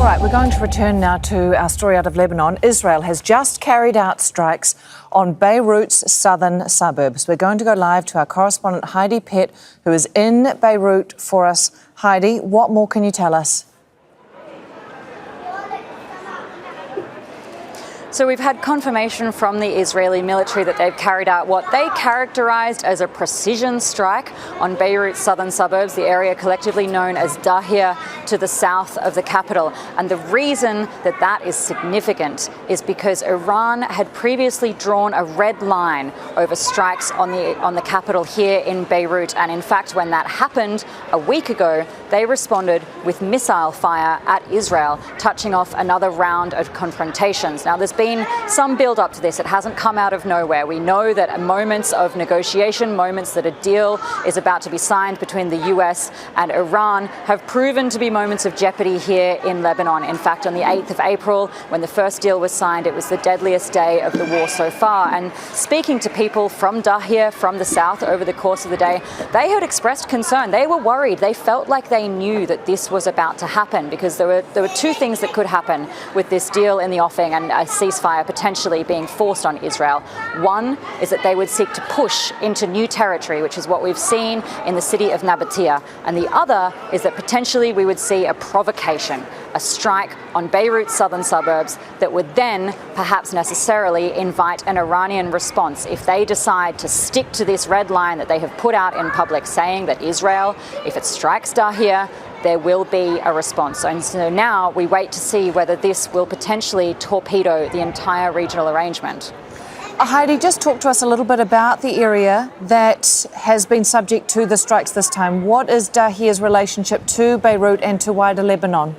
All right, we're going to return now to our story out of Lebanon. Israel has just carried out strikes on Beirut's southern suburbs. We're going to go live to our correspondent Heidi Pett, who is in Beirut for us. Heidi, what more can you tell us? So we've had confirmation from the Israeli military that they've carried out what they characterised as a precision strike on Beirut's southern suburbs, the area collectively known as Dahiyeh, to the south of the capital. And the reason that that is significant is because Iran had previously drawn a red line over strikes on the capital here in Beirut. And in fact, when that happened a week ago, they responded with missile fire at Israel, touching off another round of confrontations. Now, there's been some build up to this. It hasn't come out of nowhere. We know that moments of negotiation, moments that a deal is about to be signed between the US and Iran have proven to be moments of jeopardy here in Lebanon. In fact, on the 8th of April, when the first deal was signed, it was the deadliest day of the war so far. And speaking to people from Dahiyeh, from the south, over the course of the day, they had expressed concern. They were worried. They felt like they knew that this was about to happen, because there were two things that could happen with this deal in the offing and a ceasefire potentially being forced on Israel. One is that they would seek to push into new territory, which is what we've seen in the city of Nabatea. And the other is that potentially we would see a provocation, a strike on Beirut's southern suburbs that would then perhaps necessarily invite an Iranian response if they decide to stick to this red line that they have put out in public, saying that Israel, if it strikes Dahiyeh, there will be a response. And so now we wait to see whether this will potentially torpedo the entire regional arrangement. Heidi, just talk to us a little bit about the area that has been subject to the strikes this time. What is Dahiyeh's relationship to Beirut and to wider Lebanon?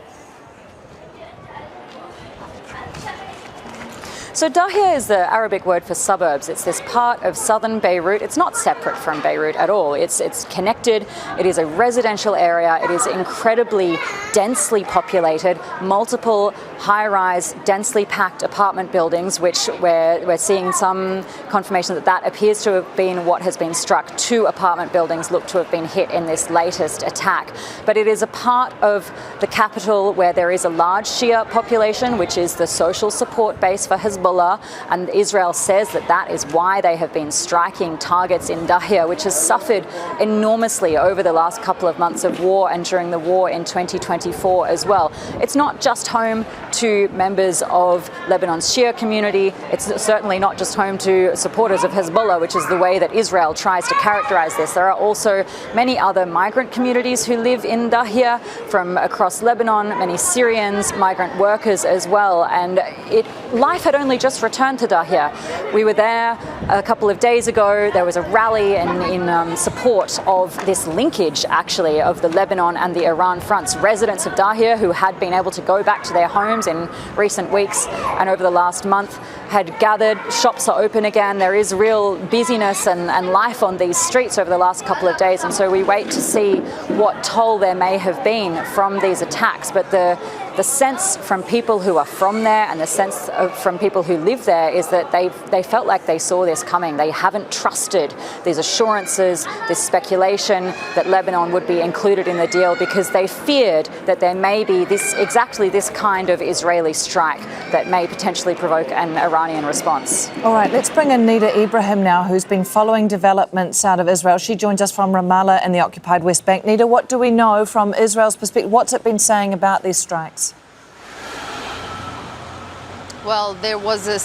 So Dahiyeh is the Arabic word for suburbs. It's this part of southern Beirut. It's not separate from Beirut at all. It's connected. It is a residential area. It is incredibly densely populated, multiple high-rise, densely packed apartment buildings, which we're seeing some confirmation that appears to have been what has been struck. 2 apartment buildings look to have been hit in this latest attack. But it is a part of the capital where there is a large Shia population, which is the social support base for Hezbollah. And Israel says that is why they have been striking targets in Dahiyeh, which has suffered enormously over the last couple of months of war and during the war in 2024 as well. It's not just home to members of Lebanon's Shia community. It's certainly not just home to supporters of Hezbollah, which is the way that Israel tries to characterize this. There are also many other migrant communities who live in Dahiyeh from across Lebanon, many Syrians, migrant workers as well. And life had only just returned to Dahiyeh. We were there a couple of days ago. There was a rally in support of this linkage, actually, of the Lebanon and the Iran fronts. Residents of Dahiyeh who had been able to go back to their homes in recent weeks and over the last month had gathered. Shops are open again. There is real busyness and life on these streets over the last couple of days. And so we wait to see what toll there may have been from these attacks. But the sense from people who are from there and the sense from people who live there is that they felt like they saw this coming. They haven't trusted these assurances, this speculation that Lebanon would be included in the deal, because they feared that there may be exactly this kind of Israeli strike that may potentially provoke an Iranian response. All right, let's bring in Nida Ibrahim now, who's been following developments out of Israel. She joins us from Ramallah and the occupied West Bank. Nida, what do we know from Israel's perspective? What's it been saying about these strikes? Well, there was a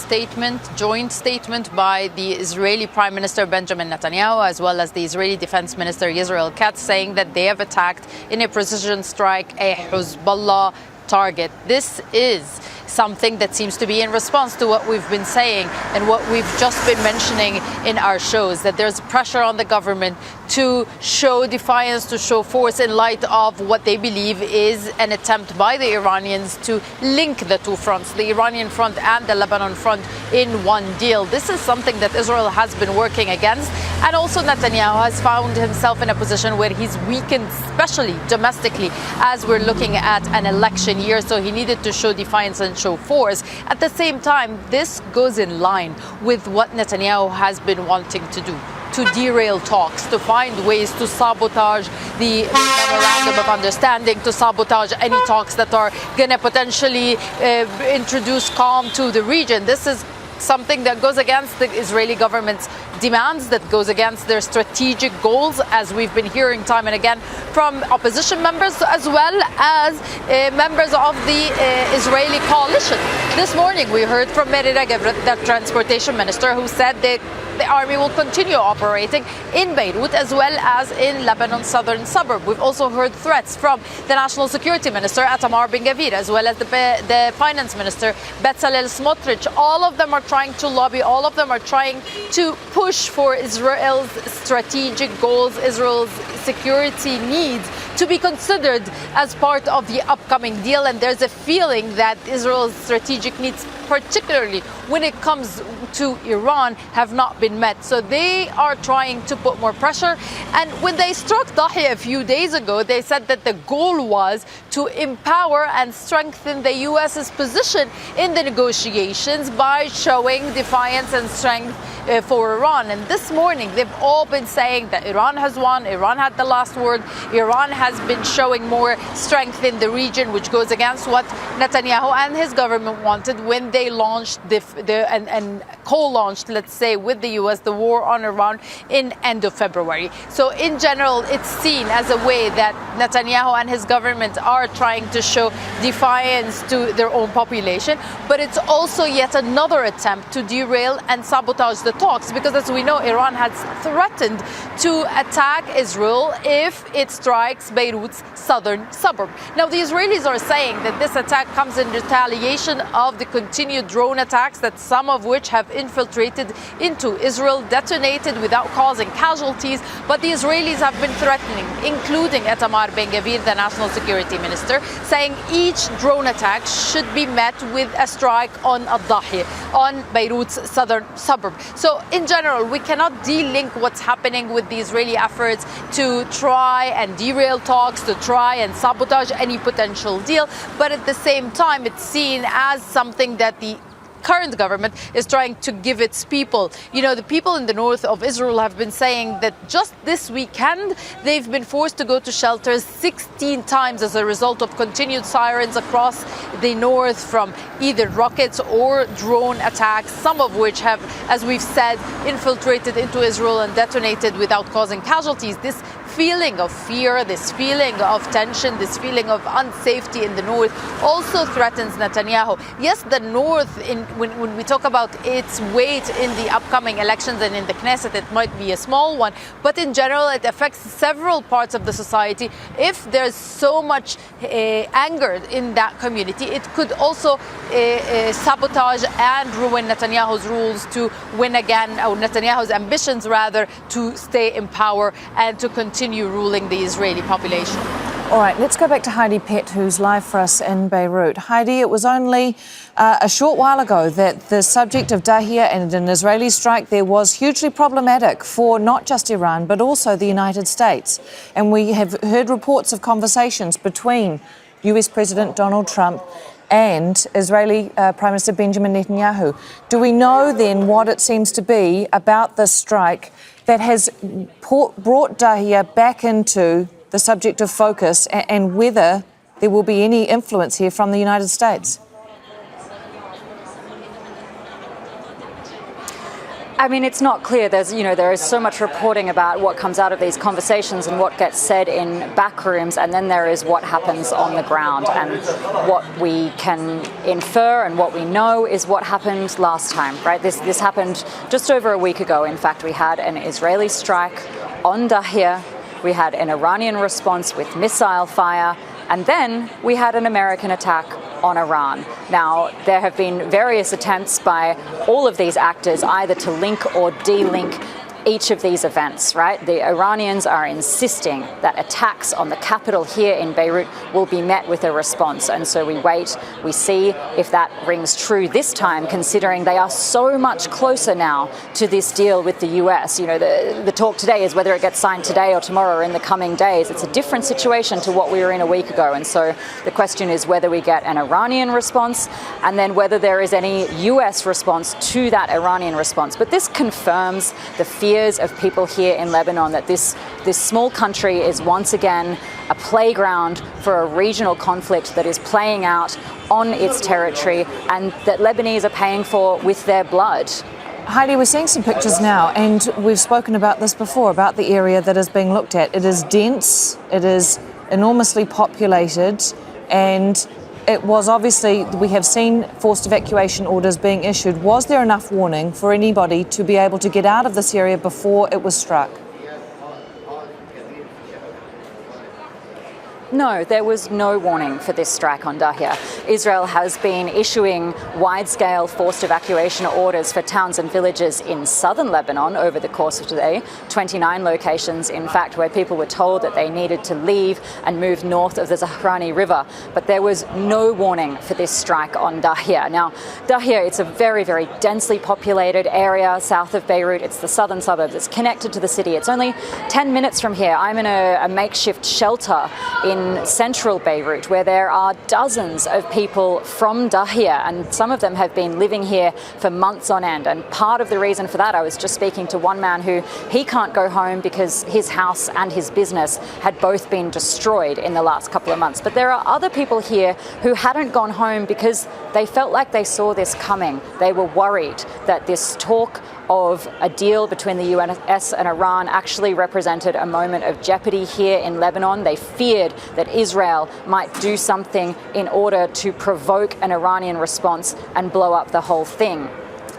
joint statement by the Israeli Prime Minister Benjamin Netanyahu, as well as the Israeli Defense Minister Israel Katz, saying that they have attacked in a precision strike a Hezbollah target. This is something that seems to be in response to what we've been saying and what we've just been mentioning in our shows, that there's pressure on the government to show defiance, to show force in light of what they believe is an attempt by the Iranians to link the two fronts, the Iranian front and the Lebanon front, in one deal. This is something that Israel has been working against. And also Netanyahu has found himself in a position where he's weakened, especially domestically, as we're looking at an election year. So he needed to show defiance and show force. At the same time, this goes in line with what Netanyahu has been wanting to do. to derail talks, to find ways to sabotage the memorandum of understanding, to sabotage any talks that are going to potentially introduce calm to the region. This is something that goes against the Israeli government's demands, that goes against their strategic goals, as we've been hearing time and again from opposition members as well as members of the Israeli coalition. This morning we heard from Mary Regev, the transportation minister, who said that the army will continue operating in Beirut as well as in Lebanon's southern suburb. We've also heard threats from the national security minister, Itamar Ben-Gvir, as well as the finance minister, Bezalel Smotrich. All of them are trying to lobby, all of them are trying to push for Israel's strategic goals, Israel's security needs to be considered as part of the upcoming deal. And there's a feeling that Israel's strategic needs, particularly when it comes to Iran, have not been met. So they are trying to put more pressure. And when they struck Dahiyeh a few days ago, they said that the goal was to empower and strengthen the US's position in the negotiations by showing defiance and strength for Iran. And this morning, they've all been saying that Iran has won, Iran had the last word, Iran has been showing more strength in the region, which goes against what Netanyahu and his government wanted when they launched and co-launched, let's say, with the US, the war on Iran in end of February. So in general, it's seen as a way that Netanyahu and his government are trying to show defiance to their own population, but it's also yet another attempt to derail and sabotage the talks, because as we know, Iran has threatened to attack Israel if it strikes Beirut's southern suburb. Now, the Israelis are saying that this attack comes in retaliation of the continued drone attacks, that some of which have infiltrated into Israel, detonated without causing casualties. But the Israelis have been threatening, including Itamar Ben-Gvir, the national security minister, saying each drone attack should be met with a strike on Dahiyeh, on Beirut's southern suburb. So in general, we cannot de-link what's happening with the Israeli efforts to try and derail talks, to try and sabotage any potential deal. But at the same time, it's seen as something that the current government is trying to give its people. You know, the people in the north of Israel have been saying that just this weekend they've been forced to go to shelters 16 times as a result of continued sirens across the north from either rockets or drone attacks, some of which have, as we've said, infiltrated into Israel and detonated without causing casualties. This feeling of fear, this feeling of tension, this feeling of unsafety in the north also threatens Netanyahu. Yes, the north, when we talk about its weight in the upcoming elections and in the Knesset, it might be a small one, but in general it affects several parts of the society. If there's so much anger in that community, it could also sabotage and ruin Netanyahu's rules to win again, or Netanyahu's ambitions rather, to stay in power and to continue ruling the Israeli population. All right, let's go back to Heidi Pett, who's live for us in Beirut. Heidi, it was only a short while ago that the subject of Dahiyeh and an Israeli strike there was hugely problematic for not just Iran, but also the United States. And we have heard reports of conversations between US President Donald Trump and Israeli Prime Minister Benjamin Netanyahu. Do we know then what it seems to be about this strike that has brought Dahiyeh back into the subject of focus, and whether there will be any influence here from the United States? I mean, it's not clear. There is so much reporting about what comes out of these conversations and what gets said in back rooms, and then there is what happens on the ground. And what we can infer and what we know is what happened last time, right? This happened just over a week ago. In fact, we had an Israeli strike on Dahiyeh. We had an Iranian response with missile fire, and then we had an American attack on Iran. Now, there have been various attempts by all of these actors either to link or de-link each of these events, right? The Iranians are insisting that attacks on the capital here in Beirut will be met with a response. And so we wait, we see if that rings true this time, considering they are so much closer now to this deal with the US. You know, the talk today is whether it gets signed today or tomorrow or in the coming days. It's a different situation to what we were in a week ago. And so the question is whether we get an Iranian response and then whether there is any US response to that Iranian response. But this confirms the fear fears of people here in Lebanon that this small country is once again a playground for a regional conflict that is playing out on its territory and that Lebanese are paying for with their blood. Heidi, we're seeing some pictures now, and we've spoken about this before, about the area that is being looked at. It is dense, it is enormously populated, and it was obviously, we have seen forced evacuation orders being issued. Was there enough warning for anybody to be able to get out of this area before it was struck? No, there was no warning for this strike on Dahiyeh. Israel has been issuing wide-scale forced evacuation orders for towns and villages in southern Lebanon over the course of today. 29 locations, in fact, where people were told that they needed to leave and move north of the Zahrani River. But there was no warning for this strike on Dahiyeh. Now, Dahiyeh, it's a very, very densely populated area south of Beirut. It's the southern suburbs. It's connected to the city. It's only 10 minutes from here. I'm in a makeshift shelter in central Beirut, where there are dozens of people from Dahiyeh, and some of them have been living here for months on end. And part of the reason for that, I was just speaking to one man who he can't go home because his house and his business had both been destroyed in the last couple of months. But there are other people here who hadn't gone home because they felt like they saw this coming. They were worried that this talk of a deal between the US and Iran actually represented a moment of jeopardy here in Lebanon. They feared that Israel might do something in order to provoke an Iranian response and blow up the whole thing.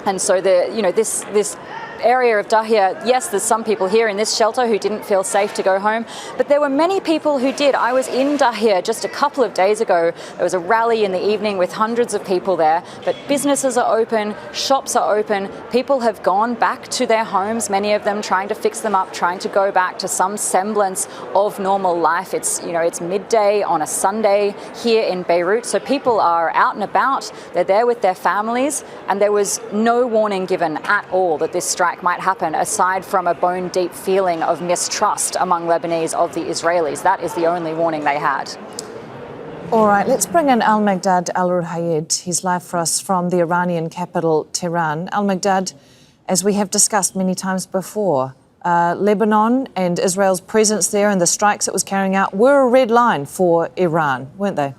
And so this area of Dahiyeh, yes, there's some people here in this shelter who didn't feel safe to go home, but there were many people who did. I was in Dahiyeh just a couple of days ago. There was a rally in the evening with hundreds of people there, but businesses are open, shops are open, people have gone back to their homes, many of them trying to fix them up, trying to go back to some semblance of normal life. It's midday on a Sunday here in Beirut, so people are out and about, they're there with their families, and there was no warning given at all that this strike might happen, aside from a bone-deep feeling of mistrust among Lebanese of the Israelis. That is the only warning they had. All right, let's bring in Al-Maghdad Al-Ruhayed. He's live for us from the Iranian capital, Tehran. Al-Maghdad, as we have discussed many times before, Lebanon and Israel's presence there and the strikes it was carrying out were a red line for Iran, weren't they?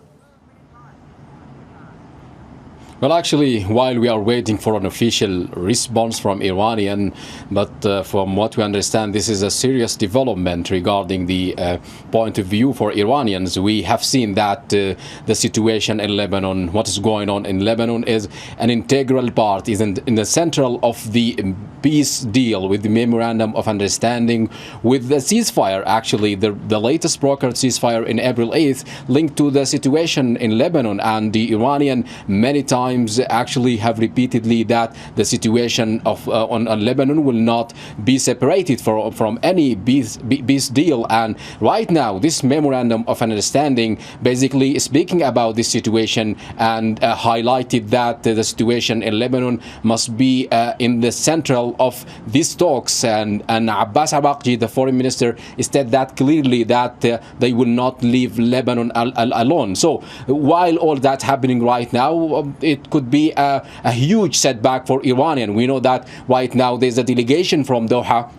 Well, actually, while we are waiting for an official response from Iranian, but from what we understand, this is a serious development regarding the point of view for Iranians. We have seen that the situation in Lebanon, what is going on in Lebanon, is an integral part, is in the central of the peace deal with the memorandum of understanding with the ceasefire. Actually, the latest brokered ceasefire in April 8th linked to the situation in Lebanon, and the Iranian many times actually have repeatedly that the situation on Lebanon will not be separated from any peace deal. And right now, this memorandum of understanding basically speaking about this situation and highlighted that the situation in Lebanon must be in the central of these talks. And Abbas Abaqji, the foreign minister, said that clearly that they will not leave Lebanon alone. So while all that's happening right now, it could be a huge setback for Iranian. We know that right now there's a delegation from Doha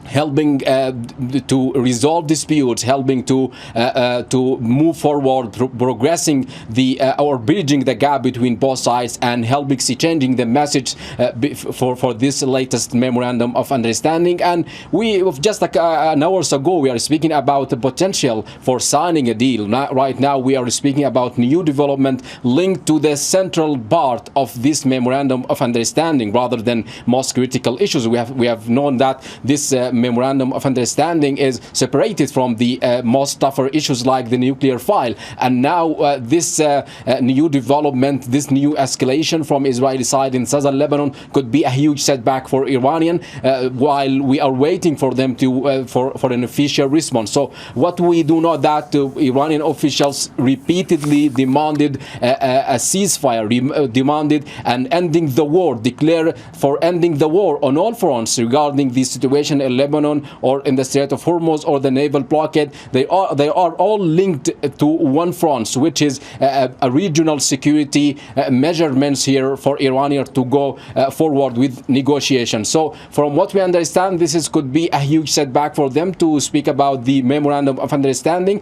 helping to resolve disputes, helping to move forward, progressing or bridging the gap between both sides, and helping changing the message for this latest memorandum of understanding. And we just like an hours ago, we are speaking about the potential for signing a deal. Right now, we are speaking about new development linked to the central part of this memorandum of understanding, rather than most critical issues. We have known that this memorandum of understanding is separated from the most tougher issues like the nuclear file. And now this new development, this new escalation from Israeli side in southern Lebanon could be a huge setback for Iranian, while we are waiting for them to for an official response. So what we do know that Iranian officials repeatedly demanded a ceasefire, demanded an ending the war, declare for ending the war on all fronts regarding the situation in Lebanon or in the Strait of Hormuz or the naval blockade. They are all linked to one front, which is a regional security measurements here for Iranians to go forward with negotiations. So from what we understand, this could be a huge setback for them to speak about the memorandum of understanding.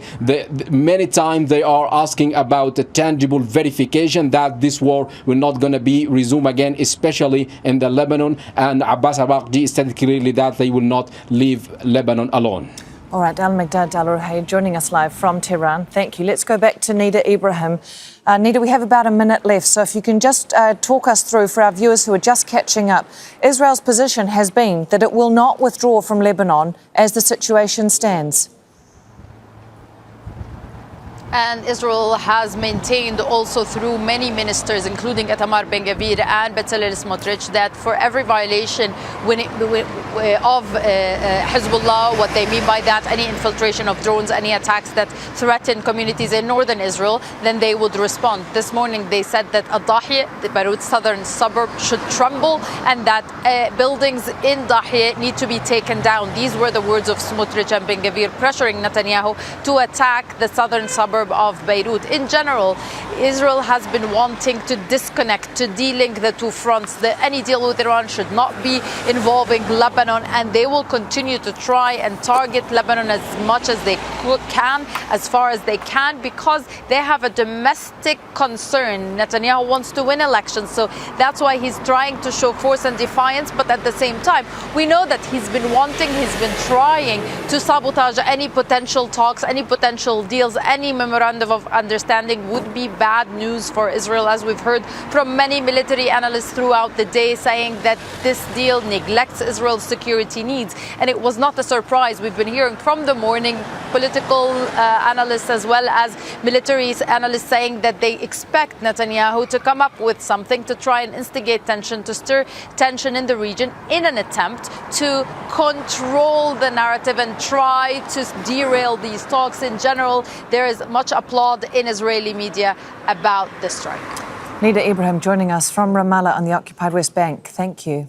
Many times they are asking about a tangible verification that this war will not going to be resumed again, especially in the Lebanon. And Abbas Araqji stated clearly that they will not leave Lebanon alone. All right, Al-Migdad Al-Ruhay joining us live from Tehran. Thank you. Let's go back to Nida Ibrahim. Nida, we have about a minute left, so if you can just talk us through, for our viewers who are just catching up, Israel's position has been that it will not withdraw from Lebanon as the situation stands. And Israel has maintained also through many ministers, including Itamar Ben-Gvir and Bezalel Smotrich, that for every violation of Hezbollah, what they mean by that, any infiltration of drones, any attacks that threaten communities in northern Israel, then they would respond. This morning they said that Dahiyeh, the Beirut southern suburb, should tremble and that buildings in Dahiyeh need to be taken down. These were the words of Smotrich and Ben-Gvir, pressuring Netanyahu to attack the southern suburb of Beirut. In general, Israel has been wanting to disconnect, to de-link the two fronts. Any deal with Iran should not be involving Lebanon, and they will continue to try and target Lebanon as much as they can, as far as they can, because they have a domestic concern. Netanyahu wants to win elections, so that's why he's trying to show force and defiance. But at the same time, we know that he's been trying to sabotage any potential talks, any potential deals, any memorandum of understanding would be bad news for Israel, as we've heard from many military analysts throughout the day saying that this deal neglects Israel's security needs. And it was not a surprise. We've been hearing from the morning political analysts as well as military analysts saying that they expect Netanyahu to come up with something to try and instigate tension, to stir tension in the region in an attempt to control the narrative and try to derail these talks. In general, there is much applaud in Israeli media about the strike. Nida Ibrahim joining us from Ramallah on the occupied West Bank. Thank you.